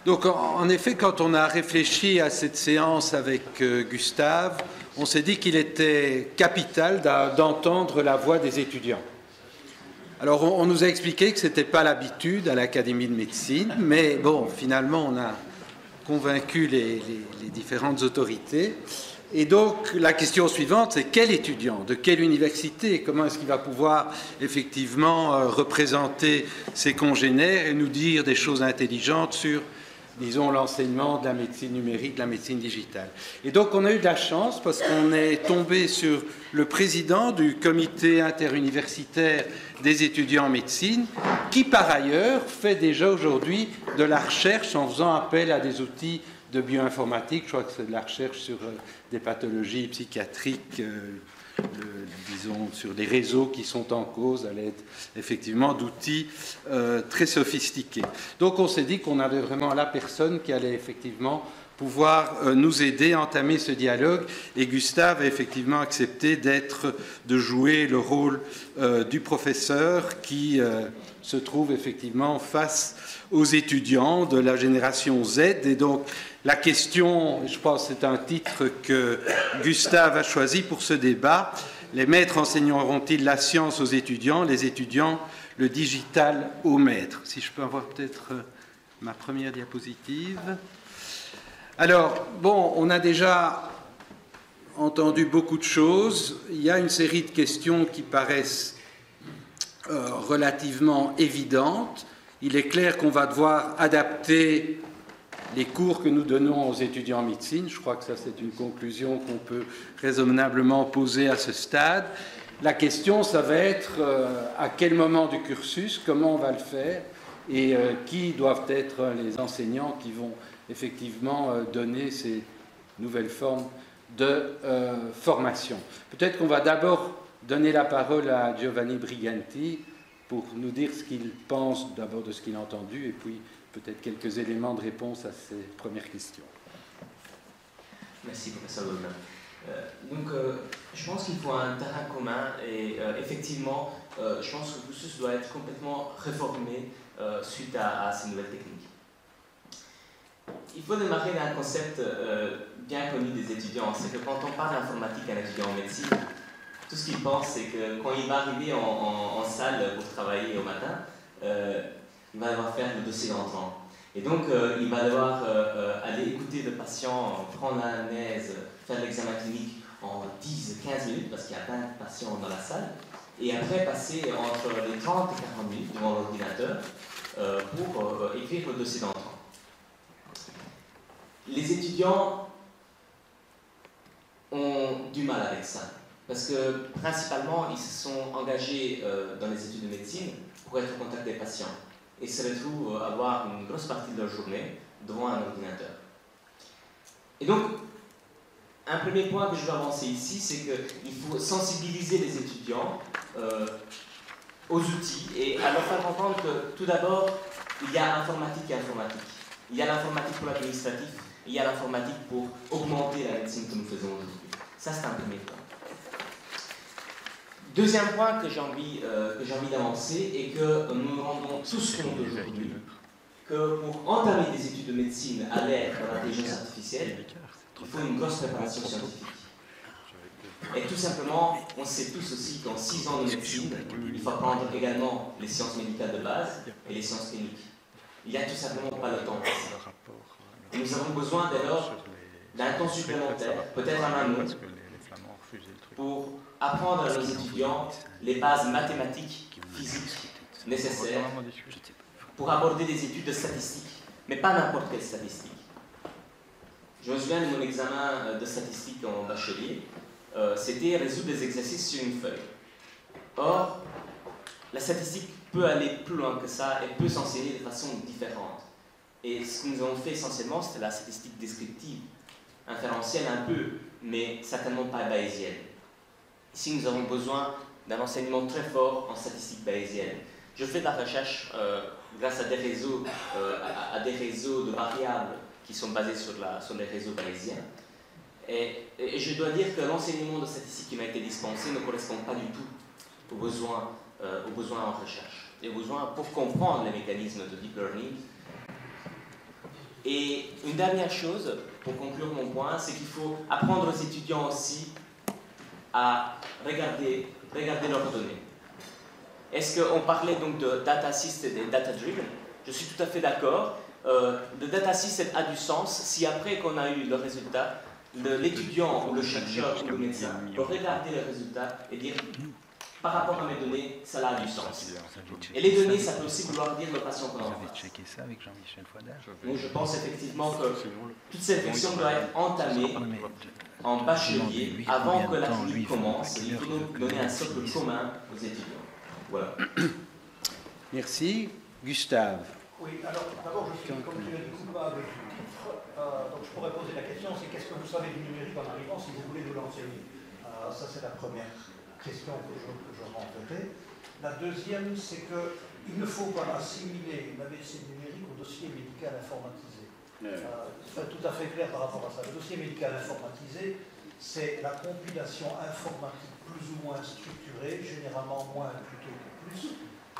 Donc, en effet, quand on a réfléchi à cette séance avec Gustave, on s'est dit qu'il était capital d'entendre la voix des étudiants. Alors, on nous a expliqué que ce n'était pas l'habitude à l'Académie de médecine, mais bon, finalement, on a convaincu les différentes autorités. Et donc, la question suivante, c'est quel étudiant, de quelle université, comment est-ce qu'il va pouvoir effectivement représenter ses congénères et nous dire des choses intelligentes sur, disons, l'enseignement de la médecine numérique, de la médecine digitale. Et donc, on a eu de la chance parce qu'on est tombé sur le président du comité interuniversitaire des étudiants en médecine, qui, par ailleurs, fait déjà aujourd'hui de la recherche en faisant appel à des outils de bioinformatique. Je crois que c'est de la recherche sur des pathologies psychiatriques, disons, sur des réseaux qui sont en cause à l'aide, effectivement, d'outils très sophistiqués. Donc, on s'est dit qu'on avait vraiment la personne qui allait, effectivement, pouvoir nous aider à entamer ce dialogue. Et Gustave a effectivement accepté de jouer le rôle du professeur qui se trouve effectivement face aux étudiants de la génération Z. Et donc, la question, je pense que c'est un titre que Gustave a choisi pour ce débat, les maîtres enseigneront-ils la science aux étudiants, les étudiants le digital aux maîtres? Si je peux avoir peut-être ma première diapositive. Alors, bon, on a déjà entendu beaucoup de choses. Il y a une série de questions qui paraissent relativement évidentes. Il est clair qu'on va devoir adapter les cours que nous donnons aux étudiants en médecine. Je crois que ça, c'est une conclusion qu'on peut raisonnablement poser à ce stade. La question, ça va être à quel moment du cursus, comment on va le faire et qui doivent être les enseignants qui vont effectivement donner ces nouvelles formes de formation. Peut-être qu'on va d'abord donner la parole à Giovanni Briganti pour nous dire ce qu'il pense d'abord de ce qu'il a entendu et puis peut-être quelques éléments de réponse à ces premières questions. Merci, professeur Goldman. Je pense qu'il faut un terrain commun et effectivement, je pense que le cursus doit être complètement réformé suite à ces nouvelles techniques. Il faut démarrer d'un concept bien connu des étudiants, c'est que quand on parle d'informatique à un étudiant en médecine, tout ce qu'il pense, c'est que quand il va arriver en salle pour travailler au matin, il va devoir faire le dossier d'entrant. Et donc, il va devoir aller écouter le patient, prendre l'anamnèse, faire l'examen clinique en 10-15 minutes, parce qu'il y a plein de patients dans la salle, et après passer entre les 30 et 40 minutes devant l'ordinateur pour écrire le dossier d'entrant. Les étudiants ont du mal avec ça, parce que principalement, ils se sont engagés dans les études de médecine pour être au contact des patients et se retrouvent à avoir une grosse partie de leur journée devant un ordinateur. Et donc, un premier point que je veux avancer ici, c'est qu'il faut sensibiliser les étudiants aux outils et à leur faire comprendre que tout d'abord, il y a informatique et informatique. Il y a l'informatique pour l'administratif, il y a l'informatique pour augmenter la médecine que nous faisons aujourd'hui. Ça, c'est un premier point. Deuxième point que j'ai envie d'avancer et que nous nous rendons tous compte aujourd'hui, que pour entamer des études de médecine à l'ère de l'intelligence artificielle, il faut une grosse préparation scientifique. Et tout simplement, on sait tous aussi qu'en 6 ans de médecine, il faut apprendre également les sciences médicales de base et les sciences cliniques. Il n'y a tout simplement pas le temps pour ça. Et nous avons besoin dès lors d'un temps supplémentaire, peut-être en amont, pour apprendre à nos étudiants les bases mathématiques, physiques nécessaires pour aborder des études de statistiques, mais pas n'importe quelle statistique. Je me souviens de mon examen de statistique en bachelier, c'était résoudre des exercices sur une feuille. Or, la statistique peut aller plus loin que ça et peut s'enseigner de façon différente. Et ce que nous avons fait essentiellement, c'était la statistique descriptive, inférentielle un peu, mais certainement pas bayésienne. Ici, nous avons besoin d'un enseignement très fort en statistique bayésienne. Je fais de la recherche grâce à des réseaux, de variables qui sont basés sur les réseaux bayésiens. Et je dois dire que l'enseignement de statistique qui m'a été dispensé ne correspond pas du tout aux besoins en recherche et aux besoins pour comprendre les mécanismes de deep learning Et une dernière chose, pour conclure mon point, c'est qu'il faut apprendre aux étudiants aussi à regarder leurs données. Est-ce qu'on parlait donc de data assisted et data driven? Je suis tout à fait d'accord. Le data assisted a du sens si après qu'on a eu le résultat, l'étudiant ou le chercheur ou le médecin peut regarder le résultat et dire par rapport à mes données, ça a du sens. Et les données, ça peut aussi vouloir dire le patient qu'on en face. Donc je pense effectivement que toute cette réflexion doit être entamée en bachelier avant que la clinique commence. Il faut nous donner un socle commun aux étudiants. Voilà. Merci. Gustave. Oui, alors d'abord, je suis, comme tu l'as dit, coupable du titre. Donc je pourrais poser la question, c'est qu'est-ce que vous savez du numérique en arrivant si vous voulez nous l'enseigner? Ça, c'est la première question que je rencontrais. La deuxième, c'est qu'il ne faut pas assimiler la médecine numérique au dossier médical informatisé. Il faut être tout à fait clair par rapport à ça. Le dossier médical informatisé, c'est la compilation informatique plus ou moins structurée, généralement moins plutôt que plus,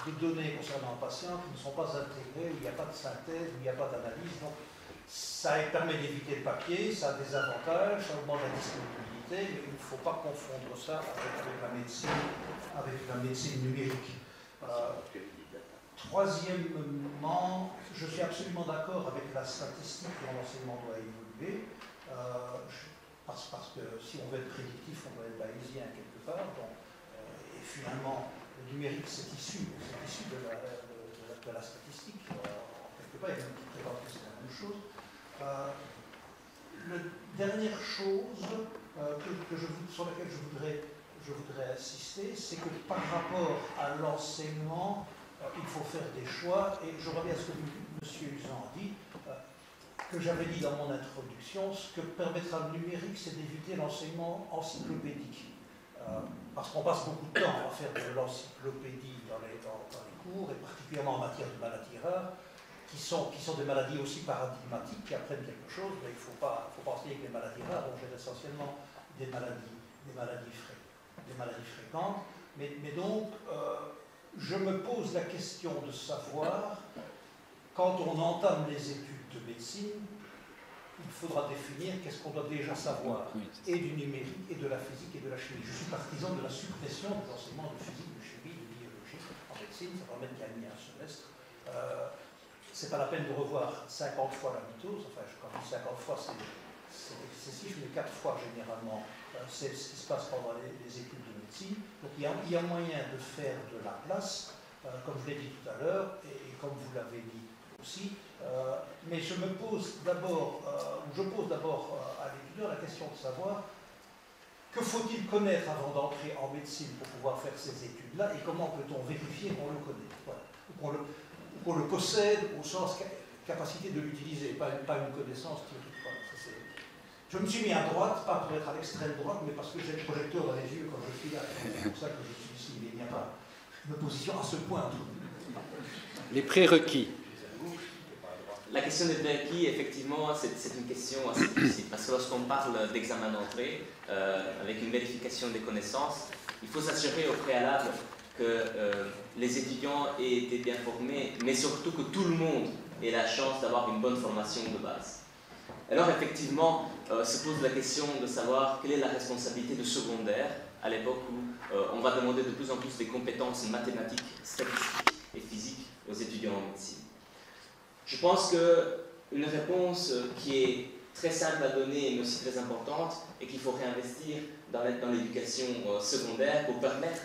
de données concernant un patient qui ne sont pas intégrées, où il n'y a pas de synthèse, où il n'y a pas d'analyse. Donc, ça permet d'éviter le papier, ça a des avantages, ça augmente la disponibilité, mais il ne faut pas confondre ça avec la médecine numérique. Troisièmement, je suis absolument d'accord avec la statistique dont l'enseignement doit évoluer, parce que si on veut être prédictif, on doit être bayésien quelque part. Donc, et finalement, le numérique, c'est issu de la statistique. Quelque part, il y a même qui prétendent que c'est la même chose. La dernière chose sur laquelle je voudrais insister, c'est que par rapport à l'enseignement, il faut faire des choix. Et je reviens à ce que M. Usan a dit, que j'avais dit dans mon introduction. Ce que permettra le numérique, c'est d'éviter l'enseignement encyclopédique. Parce qu'on passe beaucoup de temps à faire de l'encyclopédie dans les cours, et particulièrement en matière de maladies rares, qui sont des maladies aussi paradigmatiques, qui apprennent quelque chose, mais il ne faut pas enseigner que les maladies rares, on gère essentiellement des maladies fréquentes. Mais donc, je me pose la question de savoir, quand on entame les études de médecine, il faudra définir qu'est-ce qu'on doit déjà savoir, et du numérique, et de la physique, et de la chimie. Je suis partisan de la suppression des enseignements de physique, de chimie, de biologie en médecine, ça va même gagner un semestre. C'est pas la peine de revoir 50 fois la mitose, enfin, quand je dis 50 fois, c'est excessif, mais 4 fois généralement, c'est ce qui se passe pendant les études de médecine. Donc il y a moyen de faire de la place, comme je l'ai dit tout à l'heure, et comme vous l'avez dit aussi, mais je pose d'abord à l'étudiant la question de savoir que faut-il connaître avant d'entrer en médecine pour pouvoir faire ces études-là, et comment peut-on vérifier qu'on le connaît, voilà. Qu'on le possède au sens capacité de l'utiliser, pas une connaissance théorique. Voilà, je me suis mis à droite, pas pour être à l'extrême droite, mais parce que j'ai le projecteur dans les yeux quand je suis là. C'est pour ça que je suis ici, mais il n'y a pas une position à ce point. Les prérequis. La question des prérequis, effectivement, c'est une question assez difficile, parce que lorsqu'on parle d'examen d'entrée, avec une vérification des connaissances, il faut s'assurer au préalable que les étudiants aient été bien formés, mais surtout que tout le monde ait la chance d'avoir une bonne formation de base. Alors effectivement, se pose la question de savoir quelle est la responsabilité de secondaire à l'époque où on va demander de plus en plus des compétences mathématiques, statistiques et physiques aux étudiants en médecine. Je pense qu'une réponse qui est très simple à donner mais aussi très importante et qu'il faut réinvestir dans l'éducation secondaire pour permettre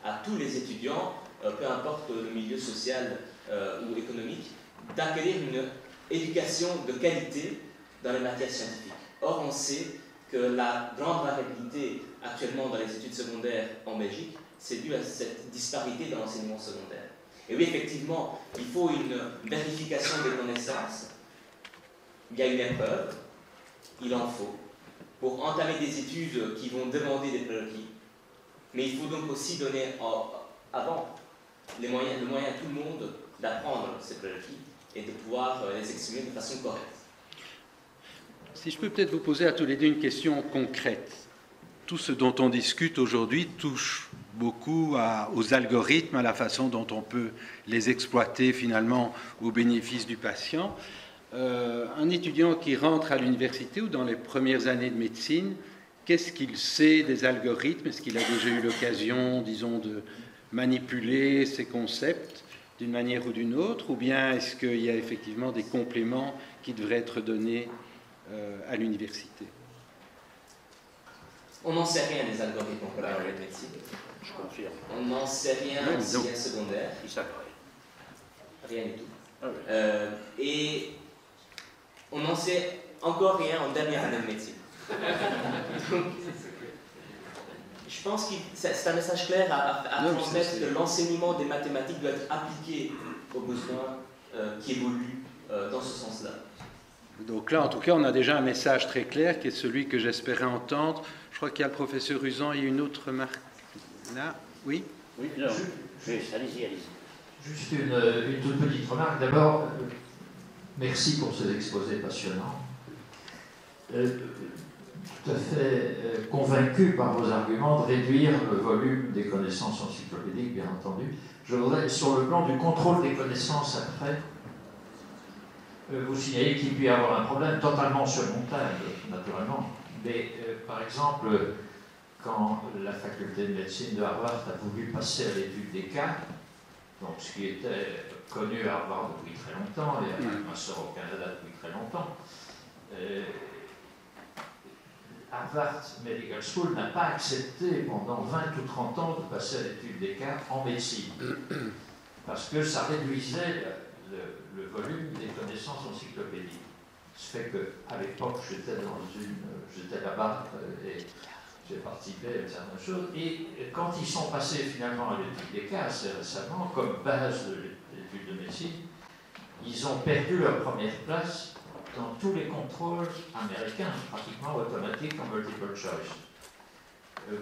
à tous les étudiants, peu importe le milieu social ou économique, d'acquérir une éducation de qualité dans les matières scientifiques. Or, on sait que la grande variabilité actuellement dans les études secondaires en Belgique, c'est dû à cette disparité dans l'enseignement secondaire. Et oui, effectivement, il faut une vérification des connaissances. Il y a une épreuve, il en faut, pour entamer des études qui vont demander des prérequis. Mais il faut donc aussi donner avant le moyen à tout le monde d'apprendre ces prérequis et de pouvoir les exprimer de façon correcte. Si je peux peut-être vous poser à tous les deux une question concrète. Tout ce dont on discute aujourd'hui touche beaucoup aux algorithmes, à la façon dont on peut les exploiter finalement au bénéfice du patient. un étudiant qui rentre à l'université ou dans les premières années de médecine, qu'est-ce qu'il sait des algorithmes? Est-ce qu'il a déjà eu l'occasion, disons, de manipuler ces concepts d'une manière ou d'une autre? Ou bien est-ce qu'il y a effectivement des compléments qui devraient être donnés à l'université? On n'en sait rien des algorithmes en première année de médecine. Je confirme. On n'en sait rien en sixième secondaire. Ils savent rien. Rien du tout. Ah oui. Et on n'en sait encore rien en dernière année de médecine. Donc, je pense que c'est un message clair à transmettre, que l'enseignement des mathématiques doit être appliqué aux besoins qui évoluent dans ce sens-là. Donc là, en tout cas, on a déjà un message très clair qui est celui que j'espérais entendre. Je crois qu'il y a le professeur Usan, il y a une autre remarque là. Oui? Oui, non. Allez-y, allez-y. Juste une toute petite remarque. D'abord, merci pour ces exposés passionnants. Tout à fait convaincu par vos arguments de réduire le volume des connaissances encyclopédiques, bien entendu. Je voudrais, sur le plan du contrôle des connaissances après, vous signaler qu'il peut y avoir un problème totalement surmontable, naturellement. Mais, par exemple, quand la faculté de médecine de Harvard a voulu passer à l'étude des cas, donc ce qui était connu à Harvard depuis très longtemps, et à McMaster au Canada depuis très longtemps, Harvard Medical School n'a pas accepté pendant 20 ou 30 ans de passer à l'étude des cas en médecine, parce que ça réduisait le volume des connaissances encyclopédiques. Ce fait qu'à l'époque, j'étais là-bas et j'ai participé à certaines choses. Et quand ils sont passés finalement à l'étude des cas assez récemment, comme base de l'étude de médecine, ils ont perdu leur première place dans tous les contrôles américains, pratiquement automatiques en multiple choice.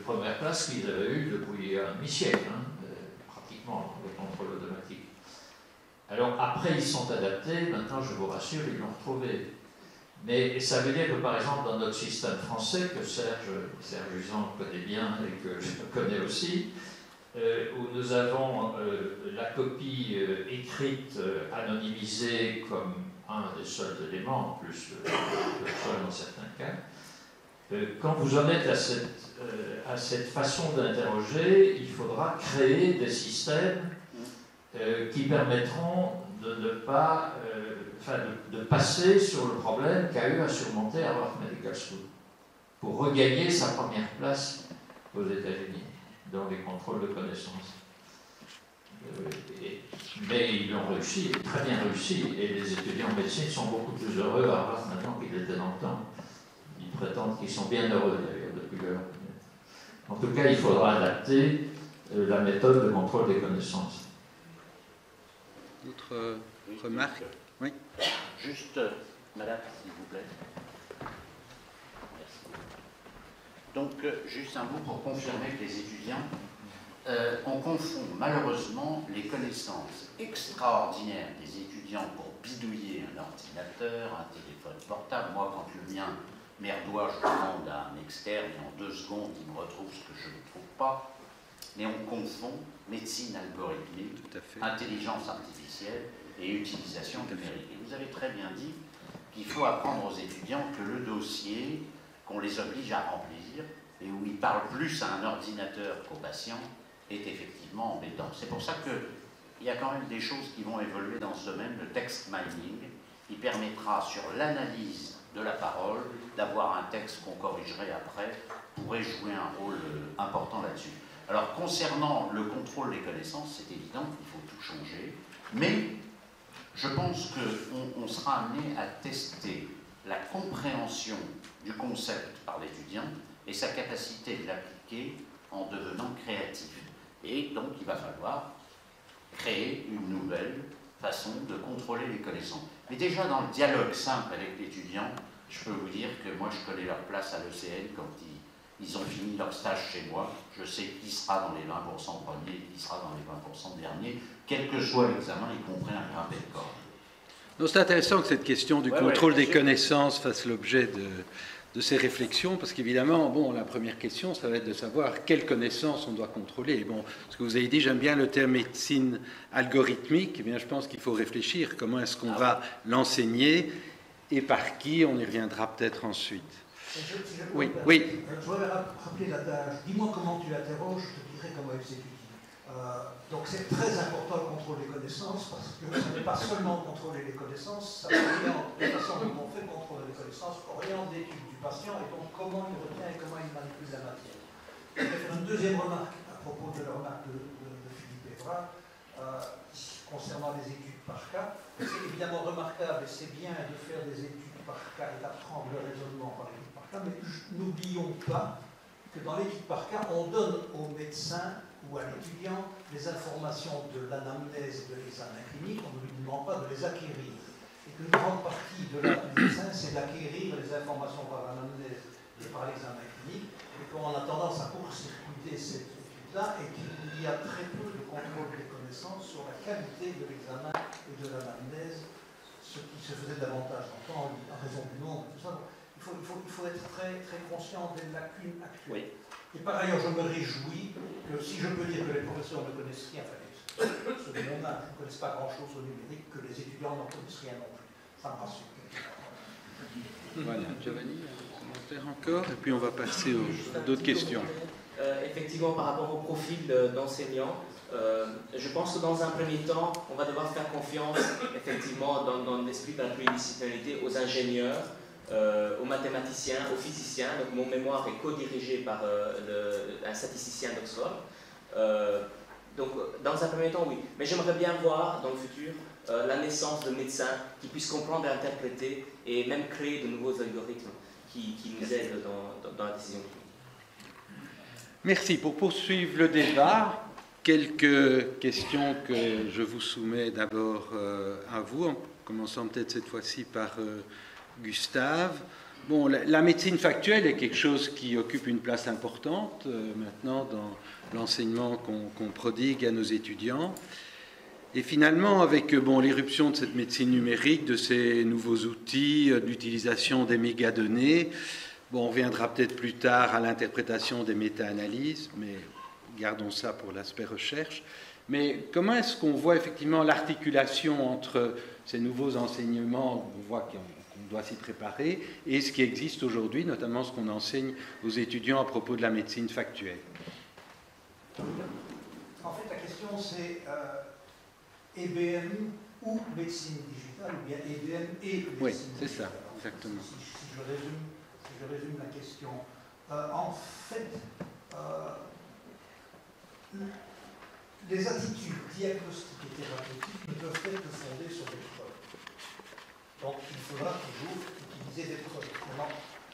Première place qu'ils avaient eue depuis un demi-siècle, pratiquement, les contrôles automatiques. Alors après, ils sont adaptés, maintenant je vous rassure, ils l'ont retrouvé. Mais ça veut dire que par exemple dans notre système français, que Serge Usan connaît bien et que je connais aussi, où nous avons la copie écrite, anonymisée comme un des seuls éléments, en plus le seul dans certains cas, quand vous en êtes à cette façon d'interroger, il faudra créer des systèmes qui permettront de ne pas, de passer sur le problème qu'a eu à surmonter Harvard Medical School pour regagner sa première place aux États-Unis dans les contrôles de connaissances. Mais ils l'ont réussi, très bien réussi, et les étudiants en médecine sont beaucoup plus heureux à Harvard maintenant qu'ils l'étaient dans le temps. Ils prétendent qu'ils sont bien heureux d'ailleurs depuis leur. En tout cas, il faudra adapter la méthode de contrôle des connaissances. D'autres remarques? Oui. Juste, madame, s'il vous plaît. Merci. Donc, juste un mot pour confirmer que les étudiants, on confond malheureusement les connaissances extraordinaires des étudiants pour bidouiller un ordinateur, un téléphone portable. Moi, quand le mien merdoit, je demande à un externe et en 2 secondes, il me retrouve ce que je ne trouve pas. Mais on confond médecine algorithmique, intelligence artificielle et utilisation numérique. Et vous avez très bien dit qu'il faut apprendre aux étudiants que le dossier qu'on les oblige à remplir et où ils parlent plus à un ordinateur qu'au patient est effectivement embêtant. C'est pour ça qu'il y a quand même des choses qui vont évoluer dans ce domaine, le text mining, qui permettra sur l'analyse de la parole d'avoir un texte qu'on corrigerait après, pourrait jouer un rôle important là-dessus. Alors, concernant le contrôle des connaissances, c'est évident qu'il faut tout changer, mais je pense qu'on sera amené à tester la compréhension du concept par l'étudiant et sa capacité de l'appliquer en devenant créatif. Et donc, il va falloir créer une nouvelle façon de contrôler les connaissances. Mais déjà, dans le dialogue simple avec l'étudiant, je peux vous dire que moi, je connais leur place à l'ECN quand ils ont fini leur stage chez moi. Je sais qui sera dans les 20% premiers, qui sera dans les 20% derniers, quel que soit l'examen, y compris un grimpé de corde. C'est intéressant que cette question du contrôle des connaissances fasse l'objet ces réflexions, parce qu'évidemment, bon, la première question, ça va être de savoir quelles connaissances on doit contrôler. Bon, ce que vous avez dit, j'aime bien le terme médecine algorithmique, eh bien, je pense qu'il faut réfléchir comment est-ce qu'on va l'enseigner et par qui, on y reviendra peut-être ensuite. Oui, oui. Je voudrais rappeler l'adage. Dis-moi comment tu l'interroges, je te dirai comment il s'étudie. Donc c'est très important le contrôle des connaissances, parce que ce n'est pas seulement contrôler les connaissances, ça oriente, la façon dont on fait le contrôle des connaissances oriente l'étude du patient et donc comment il retient et comment il manipule la matière. Je vais faire une deuxième remarque à propos de la remarque de Philippe Evra concernant les études par cas. C'est évidemment remarquable et c'est bien de faire des études par cas et d'apprendre le raisonnement par l'étude par cas, mais n'oublions pas que dans l'étude par cas, on donne au médecin ou à l'étudiant les informations de l'anamnèse de l'examen clinique, on ne lui demande pas de les acquérir. Et qu'une grande partie de la médecin, c'est d'acquérir les informations par l'anamnèse et par l'examen clinique, et qu'on a tendance à court-circuiter cette étude-là, et qu'il y a très peu de contrôle des connaissances sur la qualité de l'examen et de l'anamnèse, ce qui se faisait davantage en temps, en raison du nombre, tout ça. Il faut être très, très conscient des lacunes actuelles. Oui. Et par ailleurs, je me réjouis que si je peux dire que les professeurs ne connaissent rien, enfin, ceux de mon âge ne connaissent pas grand-chose au numérique, que les étudiants n'en connaissent rien non plus. Ça me rassure. Voilà, Giovanni, un commentaire encore, et puis on va passer à d'autres questions. Effectivement, par rapport au profil d'enseignant, je pense que dans un premier temps, on va devoir faire confiance, effectivement, dans l'esprit de la pluridisciplinarité, aux ingénieurs, aux mathématiciens, aux physiciens. Donc mon mémoire est co-dirigé par un statisticien d'Oxford. Donc dans un premier temps, oui. Mais j'aimerais bien voir dans le futur la naissance de médecins qui puissent comprendre et interpréter et même créer de nouveaux algorithmes qui nous aident dans la décision clinique. Merci. Pour poursuivre le débat, quelques questions que je vous soumets d'abord à vous, en commençant peut-être cette fois-ci par Gustave. Bon, la médecine factuelle est quelque chose qui occupe une place importante maintenant dans l'enseignement qu'on prodigue à nos étudiants. Et finalement, avec l'éruption de cette médecine numérique, de ces nouveaux outils, d'utilisation des mégadonnées, on reviendra peut-être plus tard à l'interprétation des méta-analyses, mais gardons ça pour l'aspect recherche. Mais comment est-ce qu'on voit effectivement l'articulation entre ces nouveaux enseignements, on voit qu'on doit s'y préparer, et ce qui existe aujourd'hui, notamment ce qu'on enseigne aux étudiants à propos de la médecine factuelle? En fait, la question c'est EBM ou médecine digitale, ou bien EBM et médecine digitale. Oui, c'est ça, exactement. Si je résume la question, en fait, les attitudes diagnostiques et thérapeutiques ne peuvent être fondées sur des preuves. Donc il faudra toujours utiliser des preuves.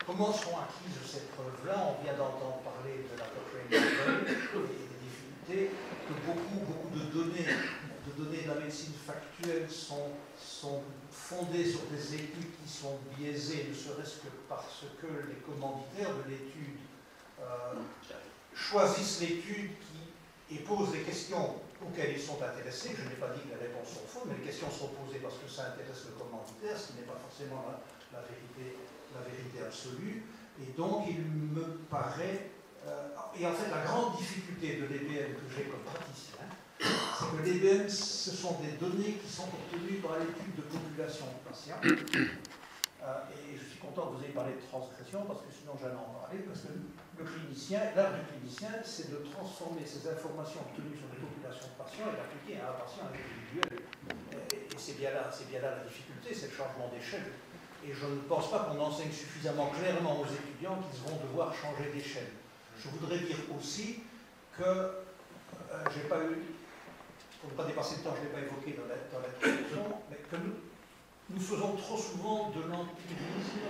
Comment sont acquises ces preuves-là? On vient d'entendre parler de la Cochrane et des difficultés, que beaucoup de données de la médecine factuelle sont fondées sur des études qui sont biaisées, ne serait-ce que parce que les commanditaires de l'étude choisissent l'étude et posent les questions auxquelles ils sont intéressés. Je n'ai pas dit que les réponses sont fausses, mais les questions sont posées parce que ça intéresse le commanditaire, ce qui n'est pas forcément la vérité absolue. Et donc, il me paraît... et en fait, la grande difficulté de l'EBM que j'ai comme praticien, c'est que l'EBM, ce sont des données qui sont obtenues par l'étude de population de patients. Et je suis content que vous ayez parlé de transgression, parce que sinon j'allais en parler, parce que l'art du clinicien, c'est de transformer ces informations obtenues sur les populations de patients et d'appliquer à un patient individuel. Et c'est bien là la difficulté, c'est le changement d'échelle. Et je ne pense pas qu'on enseigne suffisamment clairement aux étudiants qu'ils vont devoir changer d'échelle. Je voudrais dire aussi que j'ai pas eu, pour ne pas dépasser le temps, je ne l'ai pas évoqué dans l'introduction, mais que nous faisons trop souvent de l'empirisme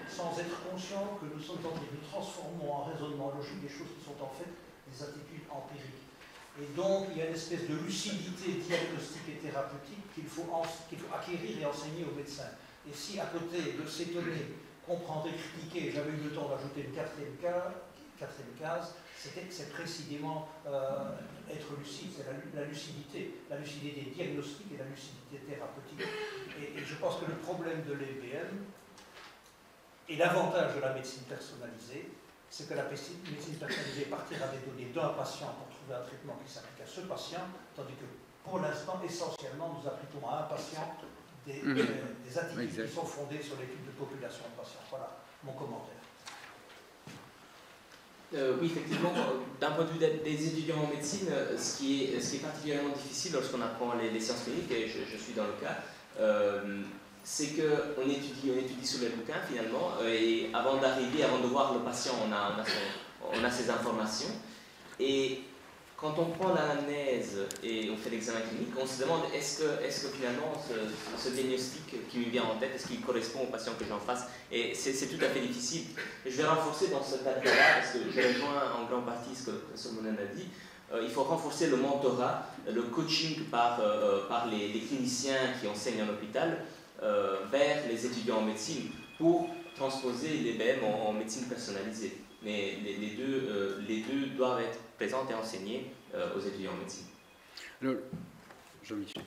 sans être conscients que nous sommes en train de transformer en raisonnement logique des choses qui sont en fait des attitudes empiriques. Et donc, il y a une espèce de lucidité diagnostique et thérapeutique qu'il faut acquérir et enseigner aux médecins. Et si à côté de ces données, comprendre et critiquer, j'avais eu le temps d'ajouter une quatrième case, c'est précisément être lucide, c'est la lucidité diagnostique et la lucidité thérapeutique. Et je pense que le problème de l'EBM, Et l'avantage de la médecine personnalisée, c'est que la médecine personnalisée partira des données d'un patient pour trouver un traitement qui s'applique à ce patient, tandis que pour l'instant, essentiellement, nous appliquons à un patient des attitudes qui sont fondées sur l'étude de population de patients. Voilà mon commentaire. Oui, effectivement, d'un point de vue des étudiants en médecine, ce qui est particulièrement difficile lorsqu'on apprend les sciences cliniques, et je suis dans le cas, c'est qu'on étudie sur les bouquins finalement, et avant de voir le patient, on a ses informations. Et quand on prend l'anamnèse et on fait l'examen clinique, on se demande est-ce que finalement ce diagnostic qui me vient en tête, est-ce qu'il correspond au patient que j'ai en face? Et c'est tout à fait difficile. Et je vais renforcer dans ce cadre-là, parce que je rejoins en grande partie ce que Solmonen a dit. Il faut renforcer le mentorat, le coaching par les cliniciens qui enseignent en hôpital vers les étudiants en médecine pour transposer les BM en médecine personnalisée. Mais les deux doivent être présents et enseignés aux étudiants en médecine. Alors, Jean-Michel.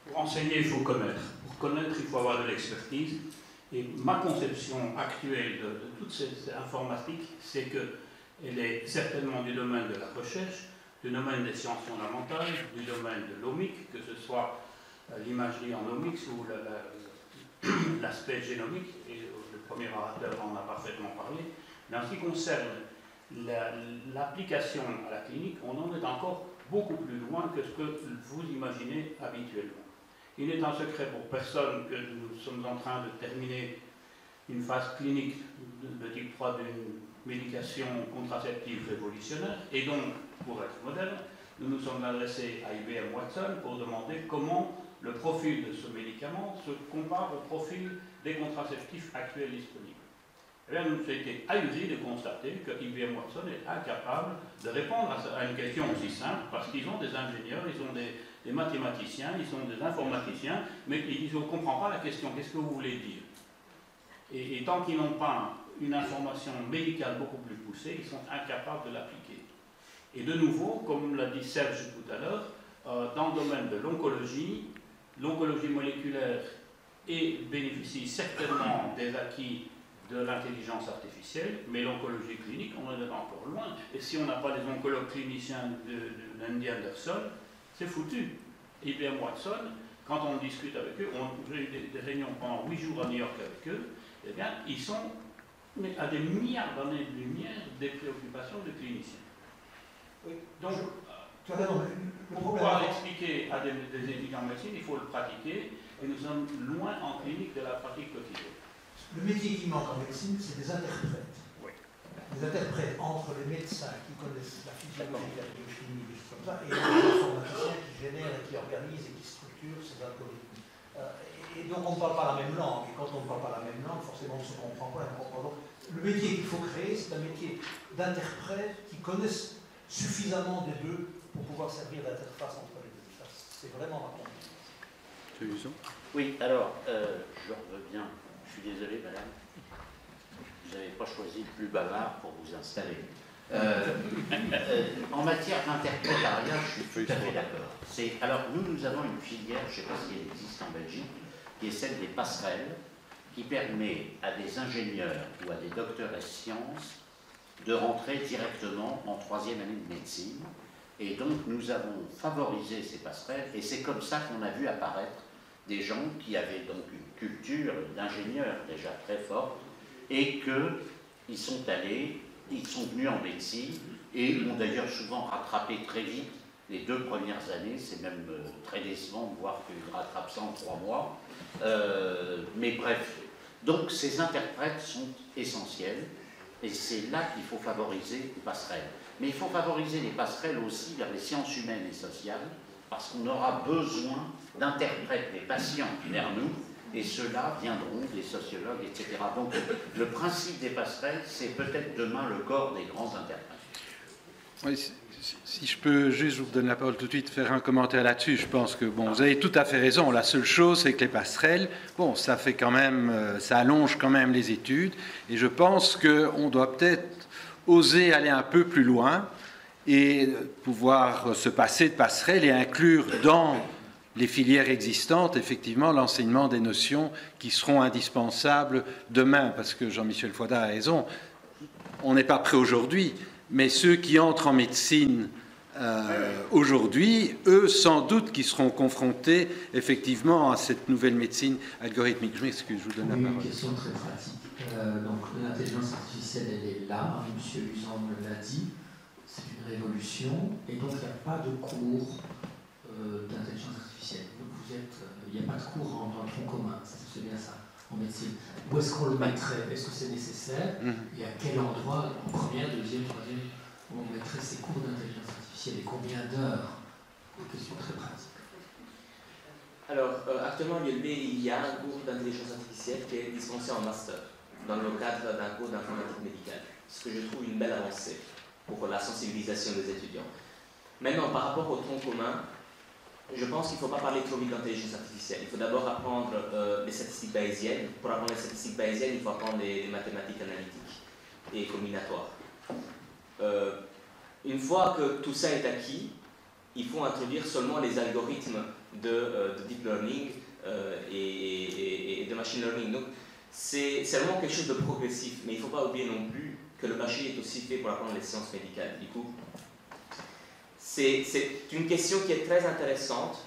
Pour enseigner, il faut connaître. Pour connaître, il faut avoir de l'expertise. Et ma conception actuelle de toute cette informatique, c'est qu'elle est certainement du domaine de la recherche, du domaine des sciences fondamentales, du domaine de l'omique, que ce soit l'imagerie en omics ou l'aspect génomique, et le premier orateur en a parfaitement parlé. Mais en ce qui concerne l'application à la clinique, on en est encore beaucoup plus loin que ce que vous imaginez habituellement. Il n'est un secret pour personne que nous sommes en train de terminer une phase clinique de type 3 d'une médication contraceptive révolutionnaire, et donc, pour être moderne, nous nous sommes adressés à IBM Watson pour demander comment le profil de ce médicament se compare au profil des contraceptifs actuels disponibles. Eh bien, nous avons été ahuris de constater que IBM Watson est incapable de répondre à une question aussi simple, parce qu'ils ont des ingénieurs, ils ont des mathématiciens, ils ont des informaticiens, mais ils ne comprennent pas la question. Qu'est-ce que vous voulez dire? Et tant qu'ils n'ont pas une information médicale beaucoup plus poussée, ils sont incapables de l'appliquer. Et de nouveau, comme l'a dit Serge tout à l'heure, dans le domaine de l'oncologie moléculaire bénéficie certainement des acquis de l'intelligence artificielle, mais l'oncologie clinique, on en est encore loin. Et si on n'a pas des oncologues cliniciens d'Andy Anderson, c'est foutu. IBM Watson, quand on discute avec eux, j'ai eu des réunions pendant 8 jours à New York avec eux, eh bien, ils sont à des milliards d'années de lumière des préoccupations de cliniciens. Oui. Donc, tu as raison, pour pouvoir expliquer à des étudiants en médecine, il faut le pratiquer, et nous sommes loin en clinique de la pratique quotidienne. Le métier qui manque en médecine, c'est des interprètes. Oui. Des interprètes entre les médecins qui connaissent la physiologie, la biochimie, des choses comme ça, et les informaticiens qui génèrent et qui organisent et qui structurent ces algorithmes. Et donc on ne parle pas la même langue, et quand on ne parle pas la même langue, forcément on ne se comprend pas. Donc, le métier qu'il faut créer, c'est un métier d'interprète qui connaissent suffisamment des deux pour pouvoir servir d'interface entre les deux. C'est vraiment ma conviction. Oui, alors, je reviens. Je suis désolé, madame. Vous n'avez pas choisi le plus bavard pour vous installer. En matière d'interprétariat, je suis tout à fait d'accord. Alors, nous avons une filière, je ne sais pas si elle existe en Belgique, qui est celle des passerelles, qui permet à des ingénieurs ou à des docteurs en sciences de rentrer directement en 3e année de médecine. Et donc, nous avons favorisé ces passerelles, et c'est comme ça qu'on a vu apparaître des gens qui avaient donc une culture d'ingénieur déjà très forte, et qu'ils sont venus en médecine, et ont d'ailleurs souvent rattrapé très vite les 2 premières années. C'est même très décevant de voir qu'ils rattrapent ça en 3 mois. Mais bref, donc ces interprètes sont essentiels, et c'est là qu'il faut favoriser les passerelles. Mais il faut favoriser les passerelles aussi vers les sciences humaines et sociales, parce qu'on aura besoin d'interprètes des patients vers nous, et ceux-là viendront des sociologues, etc. Donc le principe des passerelles, c'est peut-être demain le corps des grands interprètes. Oui, si je peux juste vous donner la parole tout de suite, faire un commentaire là-dessus, je pense que bon, vous avez tout à fait raison. La seule chose, c'est que les passerelles, bon, ça fait quand même, ça allonge quand même les études, et je pense qu'on doit peut-être oser aller un peu plus loin et pouvoir se passer de passerelles et inclure dans les filières existantes, effectivement, l'enseignement des notions qui seront indispensables demain, parce que Jean-Michel Fouadat a raison, on n'est pas prêt aujourd'hui, mais ceux qui entrent en médecine aujourd'hui, eux, sans doute, qui seront confrontés effectivement à cette nouvelle médecine algorithmique. Je m'excuse, je vous donne la parole. Une question très pratique. Donc l'intelligence artificielle, elle est là, M. Usan me l'a dit, c'est une révolution, et donc il n'y a pas de cours d'intelligence artificielle. Donc il n'y a pas de cours dans le tronc commun, c'est bien ça, en médecine. Où est-ce qu'on le mettrait? Est-ce que c'est nécessaire? Et à quel endroit, en première, deuxième, troisième, on mettrait ces cours d'intelligence artificielle et combien d'heures? Une question très pratique. Alors, actuellement, à l'ULB, il y a un cours d'intelligence artificielle qui est dispensé en master, dans le cadre d'un cours d'informatique médicale, ce que je trouve une belle avancée pour la sensibilisation des étudiants. Maintenant, par rapport au tronc commun, je pense qu'il ne faut pas parler trop vite d'intelligence artificielle. Il faut d'abord apprendre les statistiques bayésiennes. Pour apprendre les statistiques bayésiennes, il faut apprendre les mathématiques analytiques et combinatoires. Une fois que tout ça est acquis, il faut introduire seulement les algorithmes de deep learning et de machine learning. Donc, c'est vraiment quelque chose de progressif, mais il ne faut pas oublier non plus que le bachelier est aussi fait pour apprendre les sciences médicales. Du coup, c'est une question qui est très intéressante,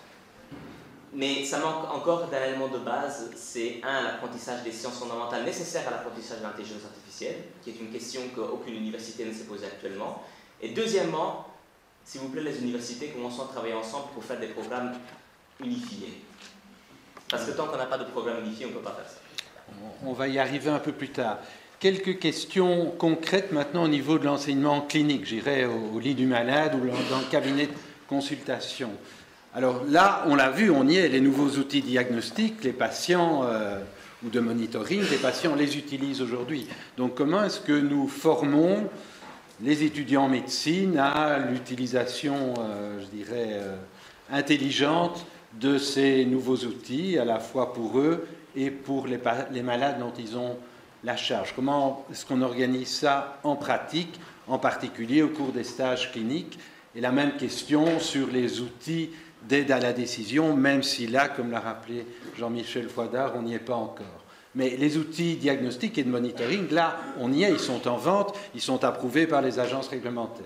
mais ça manque encore d'un élément de base, c'est l'apprentissage des sciences fondamentales nécessaires à l'apprentissage de l'intelligence artificielle, qui est une question qu'aucune université ne s'est posée actuellement. Et deuxièmement, s'il vous plaît, les universités commençons à travailler ensemble pour faire des programmes unifiés. Parce que tant qu'on n'a pas de programme unifié, on ne peut pas faire ça. On va y arriver un peu plus tard. Quelques questions concrètes maintenant au niveau de l'enseignement clinique, j'irai au lit du malade ou dans le cabinet de consultation. Alors là, on l'a vu, on y est, les nouveaux outils diagnostiques, les patients ou de monitoring, les patients les utilisent aujourd'hui. Donc comment est-ce que nous formons les étudiants en médecine à l'utilisation, je dirais, intelligente de ces nouveaux outils, à la fois pour eux et pour les malades dont ils ont la charge. Comment est-ce qu'on organise ça en pratique, en particulier au cours des stages cliniques? Et la même question sur les outils d'aide à la décision, même si là, comme l'a rappelé Jean-Michel Fouadat, on n'y est pas encore. Mais les outils diagnostiques et de monitoring, là, on y est, ils sont en vente, ils sont approuvés par les agences réglementaires.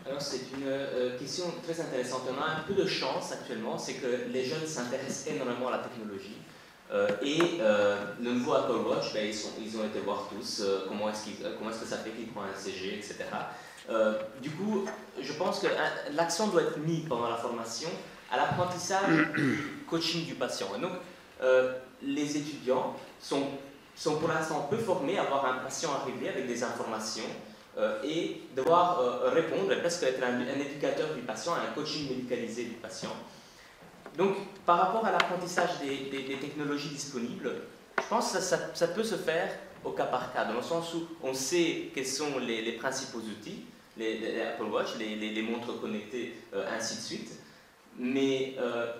Alors c'est une question très intéressante. On a un peu de chance actuellement, c'est que les jeunes s'intéressent énormément à la technologie. Le nouveau Apple Watch, ils ont été voir tous comment est-ce que ça fait qu'ils prennent un CG, etc. Du coup, je pense que l'accent doit être mis pendant la formation à l'apprentissage du coaching du patient. Et donc, les étudiants sont pour l'instant peu formés à voir un patient arriver avec des informations et devoir répondre, presque être un éducateur du patient, un coaching médicalisé du patient. Donc, par rapport à l'apprentissage des technologies disponibles, je pense que ça peut se faire au cas par cas, dans le sens où on sait quels sont les principaux outils, les Apple Watch, les montres connectées, ainsi de suite. Mais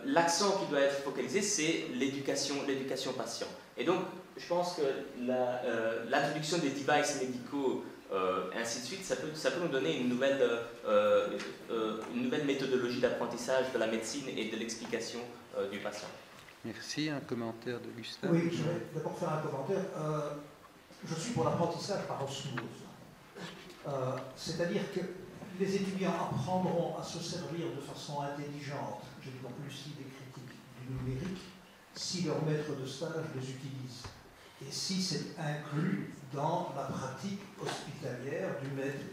l'accent qui doit être focalisé, c'est l'éducation patient. Et donc, je pense que l'introduction des devices médicaux, ainsi de suite, ça peut nous donner une nouvelle méthodologie d'apprentissage de la médecine et de l'explication du patient. Merci. Un commentaire de Gustave? Oui, je vais d'abord faire un commentaire. Je suis pour l'apprentissage par osmose. C'est-à-dire que les étudiants apprendront à se servir de façon intelligente, je dis donc lucide et critique, du numérique, si leur maître de stage les utilise. Et si c'est inclus dans la pratique hospitalière,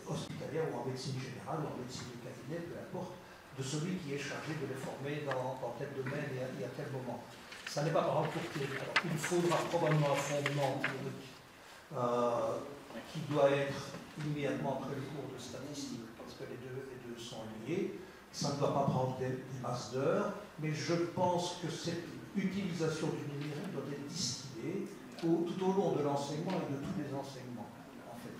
hospitalière ou en médecine générale, ou en médecine de cabinet, peu importe, de celui qui est chargé de les former dans tel domaine et à tel moment. Ça n'est pas par emporté. Alors, il faudra probablement un fondement théorique qui doit être immédiatement après le cours de statistique, parce que les deux sont liés. Ça ne doit pas prendre des masses d'heures, mais je pense que cette utilisation du numérique doit être distillée tout au long de l'enseignement et de tous les enseignements, en fait.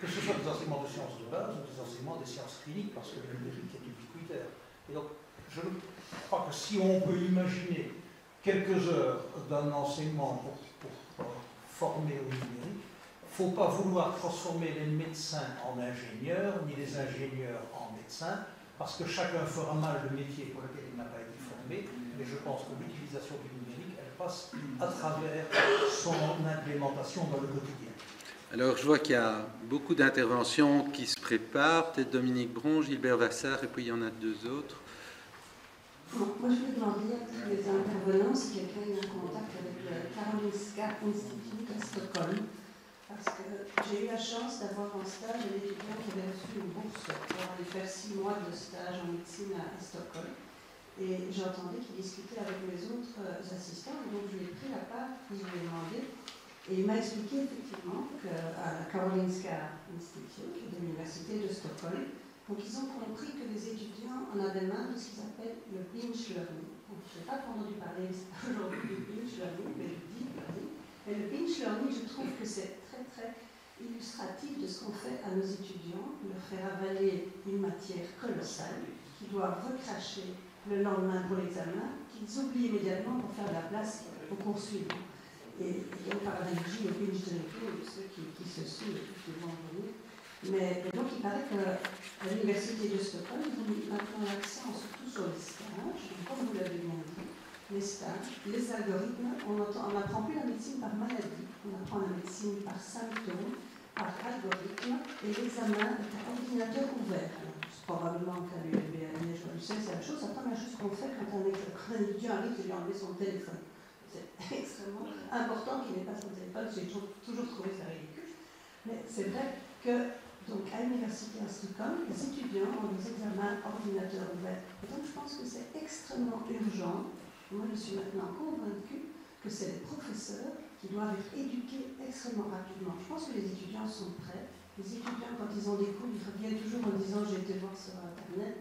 Que ce soit des enseignements de sciences de base ou des enseignements des sciences cliniques, parce que le numérique est ubiquitaire. Et donc, je crois que si on peut imaginer quelques heures d'un enseignement pour former au numérique, il ne faut pas vouloir transformer les médecins en ingénieurs, ni les ingénieurs en médecins, parce que chacun fera mal le métier pour lequel il n'a pas été fermé, mais je pense que l'utilisation du numérique, elle passe à travers son implémentation dans le quotidien. Alors, je vois qu'il y a beaucoup d'interventions qui se préparent. Peut-être Dominique Bron, Gilbert Vassar, et puis il y en a deux autres. Bon, moi, je vais demander à tous les intervenants si quelqu'un est en contact avec le Karolinska Institute à Stockholm, parce que j'ai eu la chance d'avoir en stage un étudiant qui avait reçu une bourse pour aller faire 6 mois de stage en médecine à Stockholm. Et j'entendais qu'il discutait avec les autres assistants, et donc je lui ai pris la part, puis je lui ai demandé. Et il m'a expliqué effectivement qu'à la Karolinska Institute de l'Université de Stockholm, donc ils ont compris que les étudiants en avaient marre de ce qu'ils appellent le binge learning. Donc, je n'ai pas entendu parler aujourd'hui du binge learning, mais du deep learning. Et le binge learning, je trouve que c'est très très illustratif de ce qu'on fait à nos étudiants, leur faire avaler une matière colossale qu'ils doivent recracher le lendemain pour l'examen, qu'ils oublient immédiatement pour faire de la place au cours suivant. Et donc par analogie, le binge drinking, ceux qui se suivent effectivement venir. Mais donc il paraît qu'à l'université de Stockholm, ils ont mis maintenant l'accent surtout sur les stages, comme vous l'avez bien dit, les stages, les algorithmes. On n'apprend plus la médecine par maladie, on apprend la médecine par symptômes, par algorithme, et l'examen est un ordinateur ouvert. Probablement qu'à l'ULB, à Liège, c'est la chose, c'est la première chose qu'on fait quand un étudiant arrive, c'est lui enlever son téléphone. C'est extrêmement important qu'il n'ait pas son téléphone, j'ai toujours trouvé ça ridicule. Mais c'est vrai que, donc, à l'université à Stockholm, les étudiants ont des examens ordinateurs ouverts. Et donc, je pense que c'est extrêmement urgent. Moi, je suis maintenant convaincue que c'est les professeurs qui doivent être éduqués extrêmement rapidement. Je pense que les étudiants sont prêts. Les étudiants, quand ils ont des cours, ils reviennent toujours en disant « j'ai été voir sur Internet,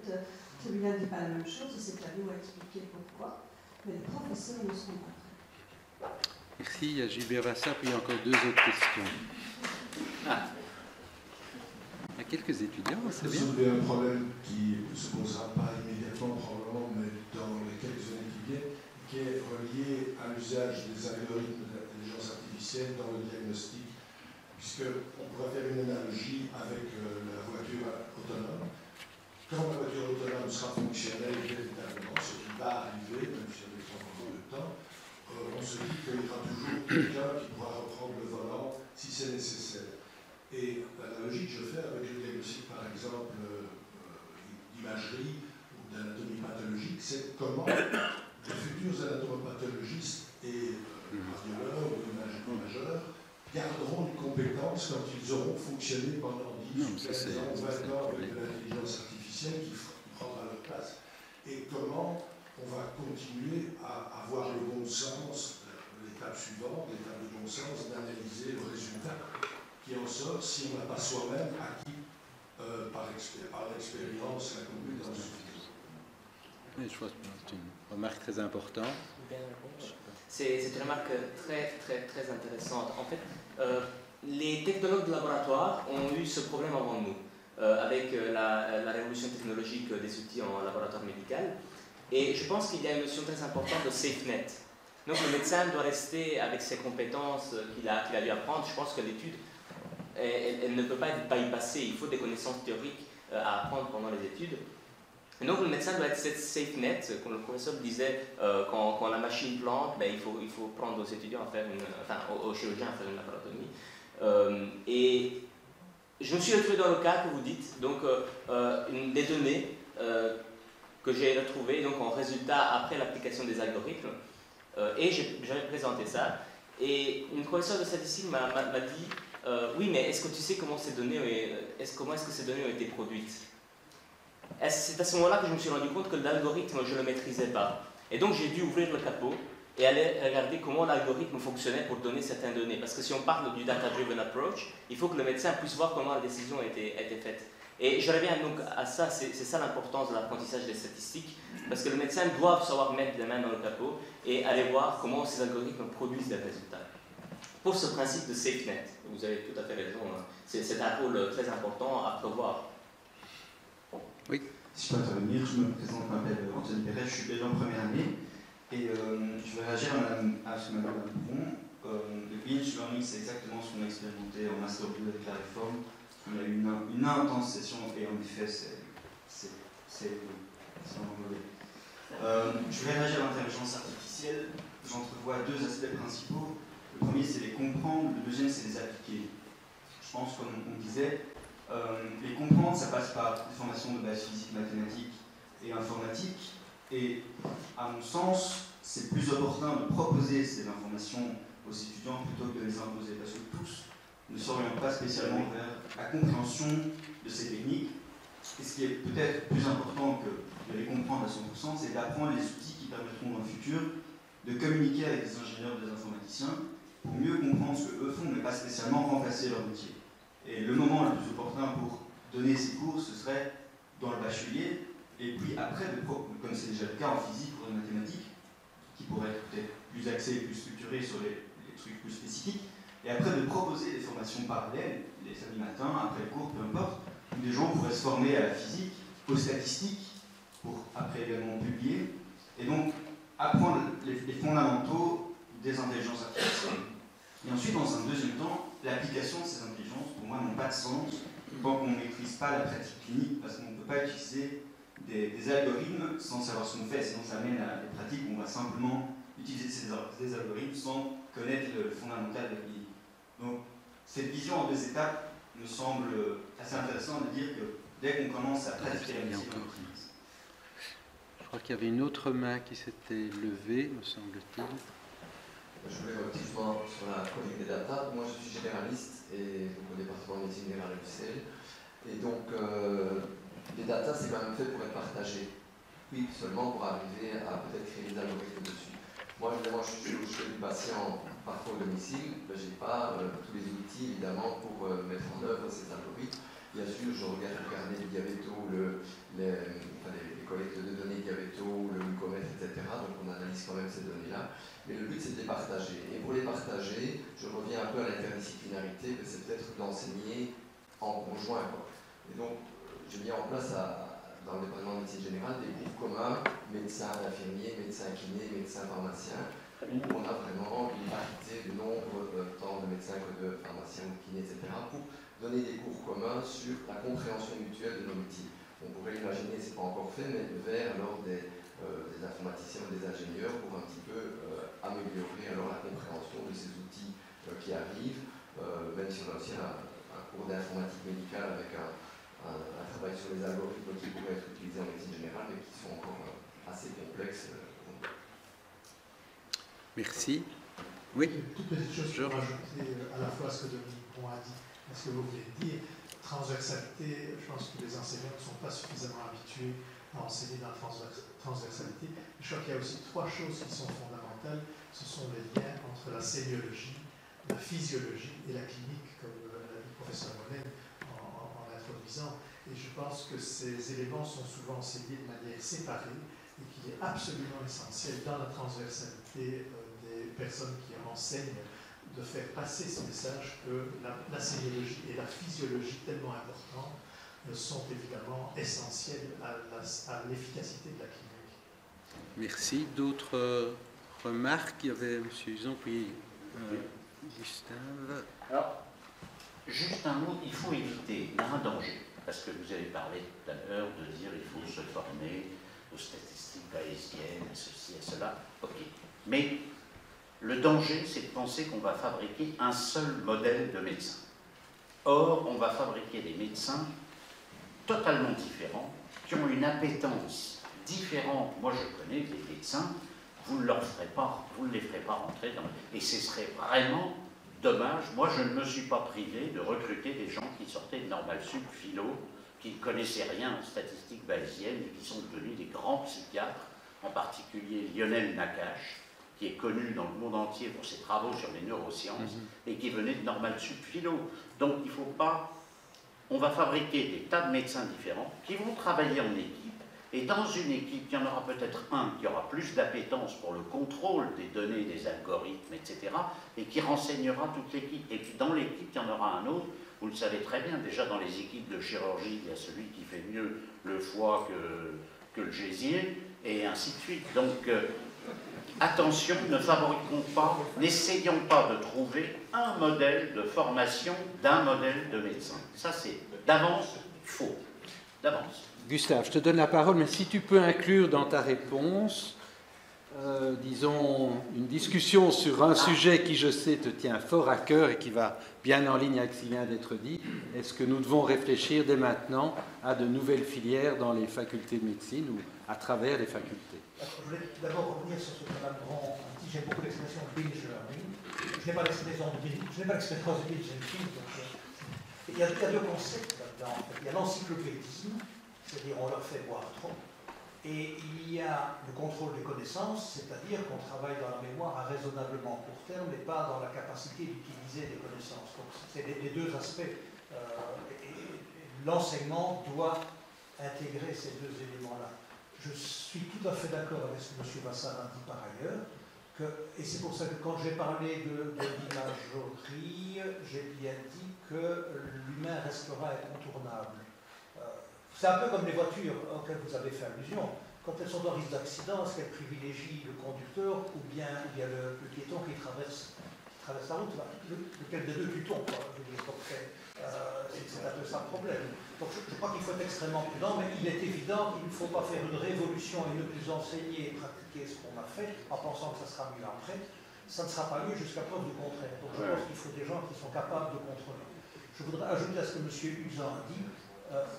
celui-là ne dit pas la même chose, et c'est à nous à expliquer pourquoi ». Mais les professeurs ne sont pas prêts. Merci, il y a Gilbert Vassar, puis il y a encore deux autres questions. Il y a quelques étudiants, c'est bien. Vous un problème qui ne se posera pas immédiatement, probablement, mais dans les quelques années qui viennent, qui est relié à l'usage des algorithmes d'intelligence artificielle dans le diagnostic, puisqu'on pourrait faire une analogie avec la voiture autonome. Quand la voiture autonome sera fonctionnelle véritablement, ce qui va arriver, même si ça va prendre encore de temps, on se dit qu'il y aura toujours quelqu'un qui pourra reprendre le volant si c'est nécessaire. Et l'analogie que je fais avec le diagnostic, par exemple, d'imagerie ou d'anatomie pathologique, c'est comment les futurs anatomopathologistes et radiologues ou imageurs garderont une compétence quand ils auront fonctionné pendant 10 ou 15 ans, 20 ans avec de l'intelligence artificielle qui prendra leur place. Et comment on va continuer à avoir le bon sens, l'étape suivante, l'étape de bon sens, d'analyser le résultat qui en sort si on n'a pas soi-même acquis par l'expérience la compétence suffisante. Oui, je crois que c'est une remarque très importante. C'est une remarque très intéressante. En fait, les technologues de laboratoire ont eu ce problème avant nous, avec la révolution technologique des outils en laboratoire médical. Et je pense qu'il y a une notion très importante de SafeNet. Donc le médecin doit rester avec ses compétences qu'il a dû apprendre. Je pense que l'étude, elle ne peut pas être bypassée. Il faut des connaissances théoriques à apprendre pendant les études. Et donc le médecin doit être cette SafeNet, comme le professeur disait, quand la machine plante, ben, il faut prendre aux étudiants à faire aux chirurgiens à faire une laparotomie. Et je me suis retrouvé dans le cas que vous dites, donc des données que j'ai retrouvées donc, en résultat après l'application des algorithmes, et j'avais présenté ça. Et une professeure de statistique m'a dit oui, mais est-ce que tu sais comment ces données, comment est-ce que ces données ont été produites? C'est à ce moment-là que je me suis rendu compte que l'algorithme, je ne le maîtrisais pas. Et donc j'ai dû ouvrir le capot et aller regarder comment l'algorithme fonctionnait pour donner certaines données. Parce que si on parle du data-driven approach, il faut que le médecin puisse voir comment la décision a été faite. Et je reviens donc à ça, c'est ça l'importance de l'apprentissage des statistiques, parce que le médecin doit savoir mettre les mains dans le capot et aller voir comment ces algorithmes produisent des résultats. Pour ce principe de SafeNet, vous avez tout à fait raison, c'est un rôle très important à prévoir. Oui. Si je peux intervenir, je me présente, je m'appelle Anthony Perret, je suis bénévole en première année et je vais réagir à ce que Mme Bouron. Le binge learning, c'est exactement ce qu'on a expérimenté en Master 2 avec la réforme. On a eu une intense session et en effet, c'est vraiment mauvais. Je vais réagir à l'intelligence artificielle. J'entrevois deux aspects principaux. Le premier, c'est les comprendre. Le deuxième, c'est les appliquer. Je pense, comme on disait, les comprendre, ça passe par des formations de base physique, mathématiques et informatique. Et à mon sens, c'est plus opportun de proposer ces informations aux étudiants plutôt que de les imposer, parce que tous ne s'orientent pas spécialement vers la compréhension de ces techniques. Et ce qui est peut-être plus important que de les comprendre à 100%, c'est d'apprendre les outils qui permettront dans le futur de communiquer avec des ingénieurs, des informaticiens, pour mieux comprendre ce qu'eux font, mais pas spécialement remplacer leur métier. Et le moment le plus opportun pour donner ces cours, ce serait dans le bachelier, et puis après, comme c'est déjà le cas en physique ou en mathématiques, qui pourrait être peut-être plus axé, plus structuré sur les trucs plus spécifiques, et après de proposer des formations parallèles, les samedis matins, après le cours, peu importe, où des gens pourraient se former à la physique, aux statistiques, pour après également publier, et donc apprendre les fondamentaux des intelligences artificielles. Et ensuite, dans un deuxième temps, l'application de ces intelligences, pour moi, n'ont pas de sens tant qu'on ne maîtrise pas la pratique clinique, parce qu'on ne peut pas utiliser des algorithmes sans savoir ce qu'on fait, sinon ça mène à des pratiques où on va simplement utiliser ces algorithmes sans connaître le fondamental de la clinique. Donc, cette vision en deux étapes me semble assez intéressante de dire que dès qu'on commence à pratiquer la médecine en clinique. Je crois qu'il y avait une autre main qui s'était levée, me semble-t-il. Je voulais rapidement sur la collecte des data. Moi, je suis généraliste et donc, au département de médecine générale de Bruxelles. Et donc, les data, c'est quand même fait pour être partagé. Oui, seulement pour arriver à peut-être créer des algorithmes dessus. Moi, évidemment, je suis du patient parfois au domicile. Je n'ai pas tous les outils, évidemment, pour mettre en œuvre ces algorithmes. Bien sûr, je regarde le carnet des diabétos, les collectes de données diabétos, le glucomètre, etc. Donc, on analyse quand même ces données-là. Mais le but, c'est de les partager. Et pour les partager, je reviens un peu à l'interdisciplinarité, mais c'est peut-être d'enseigner en conjoint, quoi. Et donc, j'ai mis en place dans le département de médecine générale des groupes communs, médecins, infirmiers, médecins kinés, médecins pharmaciens, où on a vraiment une parité du nombre tant de médecins que de pharmaciens ou kinés, etc., pour donner des cours communs sur la compréhension mutuelle de nos métiers. On pourrait imaginer, c'est pas encore fait, mais vers alors des informaticiens ou des ingénieurs pour un petit peu améliorer alors la compréhension de ces outils qui arrivent, même si on a aussi un cours d'informatique médicale avec un travail sur les algorithmes qui pourraient être utilisés en médecine générale, mais qui sont encore assez complexes. Merci. Oui. Une toute petite chose pour rajouter à la fois ce que Dominique Bron a dit et ce que vous venez de dire. Transversalité, je pense que les enseignants ne sont pas suffisamment habitués à enseigner dans la transversalité. Je crois qu'il y a aussi trois choses qui sont fondamentales. Ce sont les liens entre la sémiologie, la physiologie et la clinique, comme l'a dit le professeur Monet en introduisant. Et je pense que ces éléments sont souvent enseignés de manière séparée et qu'il est absolument essentiel dans la transversalité des personnes qui enseignent de faire passer ce message que la sémiologie et la physiologie tellement importantes sont évidemment essentielles à l'efficacité de la clinique. Merci. D'autres remarques? Il y avait M. Uson, puis Gustave. Alors, juste un mot, il faut éviter, il y a un danger, parce que vous avez parlé tout à l'heure de dire il faut se former aux statistiques bayésiennes, à ceci, à cela, ok. Mais le danger, c'est de penser qu'on va fabriquer un seul modèle de médecin. Or, on va fabriquer des médecins totalement différents, qui ont une appétence différente. Moi, je connais des médecins, vous ne les ferez pas rentrer dans... Et ce serait vraiment dommage. Moi, je ne me suis pas privé de recruter des gens qui sortaient de Normal Sup, philo, qui ne connaissaient rien en statistiques bayésiennes et qui sont devenus des grands psychiatres, en particulier Lionel Nakache, qui est connu dans le monde entier pour ses travaux sur les neurosciences, et qui venait de Normal Sup Philo. Donc il ne faut pas... On va fabriquer des tas de médecins différents qui vont travailler en équipe, et dans une équipe, il y en aura peut-être un qui aura plus d'appétence pour le contrôle des données, des algorithmes, etc., et qui renseignera toute l'équipe. Et puis dans l'équipe, il y en aura un autre, vous le savez très bien, déjà dans les équipes de chirurgie, il y a celui qui fait mieux le foie que le gésier, et ainsi de suite. Donc, attention, ne fabriquons pas, n'essayons pas de trouver un modèle de formation d'un modèle de médecin. Ça, c'est d'avance faux. D'avance. Gustave, je te donne la parole, mais si tu peux inclure dans ta réponse, disons, une discussion sur un sujet qui, je sais, te tient fort à cœur et qui va bien en ligne avec ce qui vient d'être dit. Est-ce que nous devons réfléchir dès maintenant à de nouvelles filières dans les facultés de médecine ou à travers les facultés? Je voulais d'abord revenir sur ce que Mme Grand a dit. J'aime beaucoup l'expression binge learning. Je n'ai pas l'expression de binge learning. Il y a deux concepts là-dedans. Il y a l'encyclopédisme, c'est-à-dire on leur fait boire trop. Et il y a le contrôle des connaissances, c'est-à-dire qu'on travaille dans la mémoire à raisonnablement court terme et pas dans la capacité d'utiliser des connaissances. Donc c'est les deux aspects. L'enseignement doit intégrer ces deux éléments-là. Je suis tout à fait d'accord avec ce que M. Vassal a dit par ailleurs, et c'est pour ça que quand j'ai parlé de l'imagerie, j'ai bien dit que l'humain restera incontournable. C'est un peu comme les voitures auxquelles vous avez fait allusion. Quand elles sont en risque d'accident, est-ce qu'elles privilégient le conducteur ou bien le piéton qui traverse la route? Lequel des deux tu tombes, c'est un peu ça le problème. Donc je crois qu'il faut être extrêmement prudent, mais il est évident qu'il ne faut pas faire une révolution et ne plus enseigner et pratiquer ce qu'on a fait en pensant que ça sera mieux après. Ça ne sera pas mieux jusqu'à preuve du contraire. Donc je pense qu'il faut des gens qui sont capables de contrôler. Je voudrais ajouter à ce que M. Usan a dit,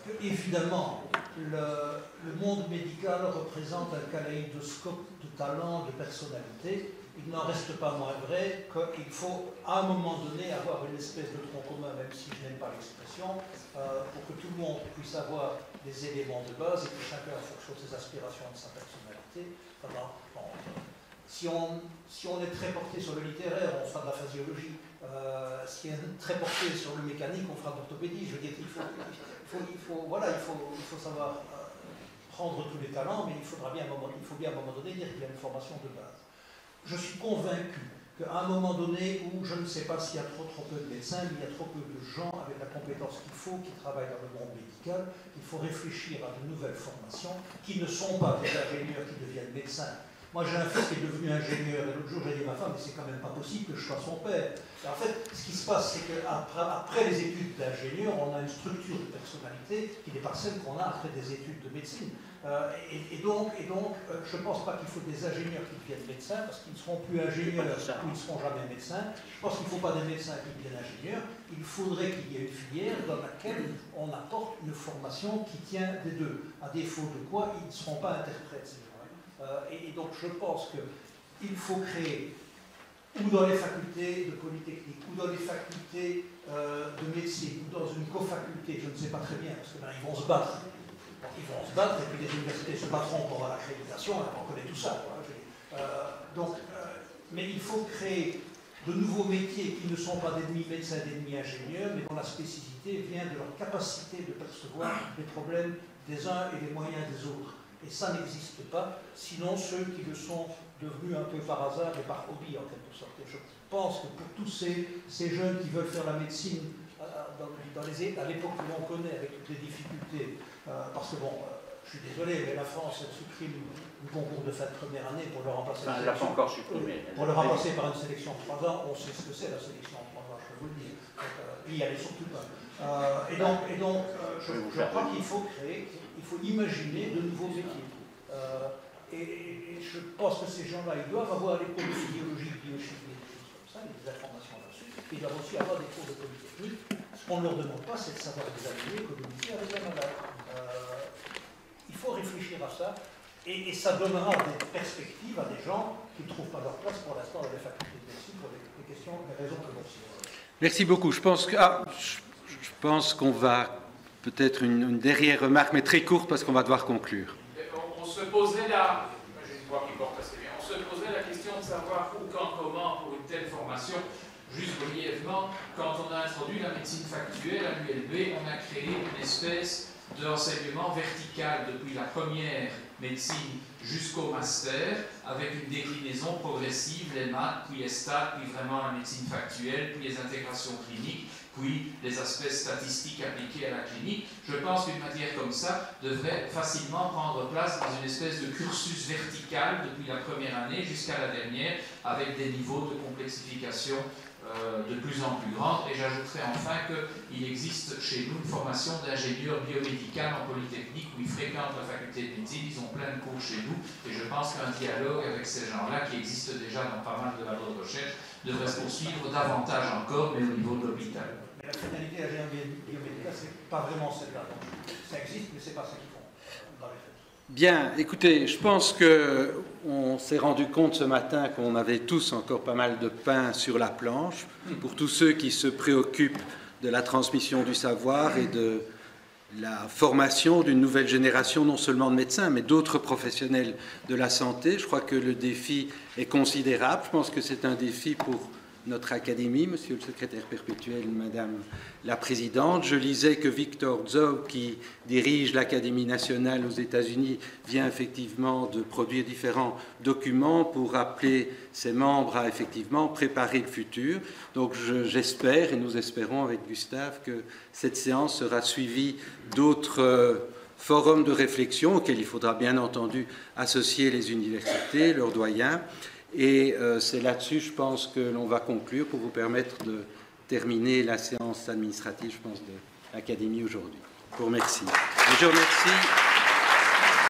que évidemment le monde médical représente un kaléidoscope de talents, de personnalités. Il n'en reste pas moins vrai qu'il faut à un moment donné avoir une espèce de tronc commun, même si je n'aime pas l'expression, pour que tout le monde puisse avoir des éléments de base et que chacun, en fonction de ses aspirations et de sa personnalité, si on est très porté sur le littéraire, on fera de la physiologie. Si on est très porté sur le mécanique, on fera de l'orthopédie. Je veux dire, il faut savoir prendre tous les talents, mais il faut bien à un moment donné dire qu'il y a une formation de base. Je suis convaincu qu'à un moment donné où je ne sais pas s'il y a trop peu de médecins, mais il y a trop peu de gens avec la compétence qu'il faut, qui travaillent dans le monde médical, il faut réfléchir à de nouvelles formations qui ne sont pas des ingénieurs qui deviennent médecins. Moi, j'ai un fils qui est devenu ingénieur, et l'autre jour, j'ai dit à ma femme, mais c'est quand même pas possible que je sois son père. Et en fait, ce qui se passe, c'est qu'après les études d'ingénieur, on a une structure de personnalité qui n'est pas celle qu'on a après des études de médecine. Et donc, je ne pense pas qu'il faut des ingénieurs qui deviennent médecins, parce qu'ils ne seront plus ingénieurs ou ils ne seront jamais médecins. Je pense qu'il ne faut pas des médecins qui deviennent ingénieurs. Il faudrait qu'il y ait une filière dans laquelle on apporte une formation qui tient des deux. À défaut de quoi, ils ne seront pas interprètes. Et donc je pense qu'il faut créer, ou dans les facultés de Polytechnique, ou dans les facultés de médecine, ou dans une cofaculté, je ne sais pas très bien, parce que ils vont se battre. Ils vont se battre, et puis les universités se battront pour avoir l'accréditation, on connaît tout ça. Mais il faut créer de nouveaux métiers qui ne sont pas d'ennemis médecins, d'ennemis ingénieurs, mais dont la spécificité vient de leur capacité de percevoir les problèmes des uns et les moyens des autres. Et ça n'existe pas, sinon ceux qui le sont devenus un peu par hasard et par hobby en quelque sorte. Et je pense que pour tous ces jeunes qui veulent faire la médecine à l'époque que l'on connaît, avec toutes les difficultés, parce que bon, je suis désolé, mais la France elle supprime le concours de fin de première année pour le remplacer par une sélection de 3 ans. On sait ce que c'est la sélection de 3 ans, je peux vous le dire. Il n'y allait surtout pas. Et donc je crois qu'il faut créer, il faut imaginer de nouveaux métiers. Et je pense que ces gens-là, ils doivent avoir des cours de physiologie, de biochimie, des choses comme ça, des informations là-dessus. Ils doivent aussi avoir des cours de polytechnique. Ce qu'on ne leur demande pas, c'est de savoir examiner, communiquer avec un malade. Il faut réfléchir à ça, et ça donnera des perspectives à des gens qui ne trouvent pas leur place pour l'instant dans les facultés de médecine pour les raisons que l'on sait. Merci beaucoup. Je pense qu'on va peut-être une dernière remarque, mais très courte parce qu'on va devoir conclure. On se posait la question de savoir où, quand, comment pour une telle formation. Juste brièvement, quand on a introduit la médecine factuelle à l'ULB, on a créé une espèce d'enseignement vertical depuis la première médecine jusqu'au master, avec une déclinaison progressive, les maths, puis les stats, puis vraiment la médecine factuelle, puis les intégrations cliniques, puis les aspects statistiques appliqués à la clinique. Je pense qu'une matière comme ça devrait facilement prendre place dans une espèce de cursus vertical depuis la première année jusqu'à la dernière, avec des niveaux de complexification de plus en plus grands. Et j'ajouterai enfin qu'il existe chez nous une formation d'ingénieur biomédical en Polytechnique où ils fréquentent la faculté de médecine, ils ont plein de cours chez nous, et je pense qu'un dialogue avec ces gens-là, qui existe déjà dans pas mal de labos de recherche, devrait se poursuivre davantage encore, mais au niveau de l'hôpital. Mais la finalité d'ingénieur biomédical, c'est pas vraiment celle-là. Ça existe, mais c'est pas ça qu'ils font dans les faits. Bien, écoutez, je pense qu'on s'est rendu compte ce matin qu'on avait tous encore pas mal de pain sur la planche. Pour tous ceux qui se préoccupent de la transmission du savoir et de la formation d'une nouvelle génération, non seulement de médecins, mais d'autres professionnels de la santé, je crois que le défi est considérable. Je pense que c'est un défi pour notre académie, monsieur le secrétaire perpétuel, madame la présidente. Je lisais que Victor Zhou, qui dirige l'Académie nationale aux États-Unis, vient effectivement de produire différents documents pour appeler ses membres à effectivement préparer le futur. Donc j'espère, et nous espérons avec Gustave, que cette séance sera suivie d'autres forums de réflexion auxquels il faudra bien entendu associer les universités, leurs doyens. Et c'est là-dessus, je pense, que l'on va conclure pour vous permettre de terminer la séance administrative, je pense, de l'Académie aujourd'hui. Je vous remercie. Et je remercie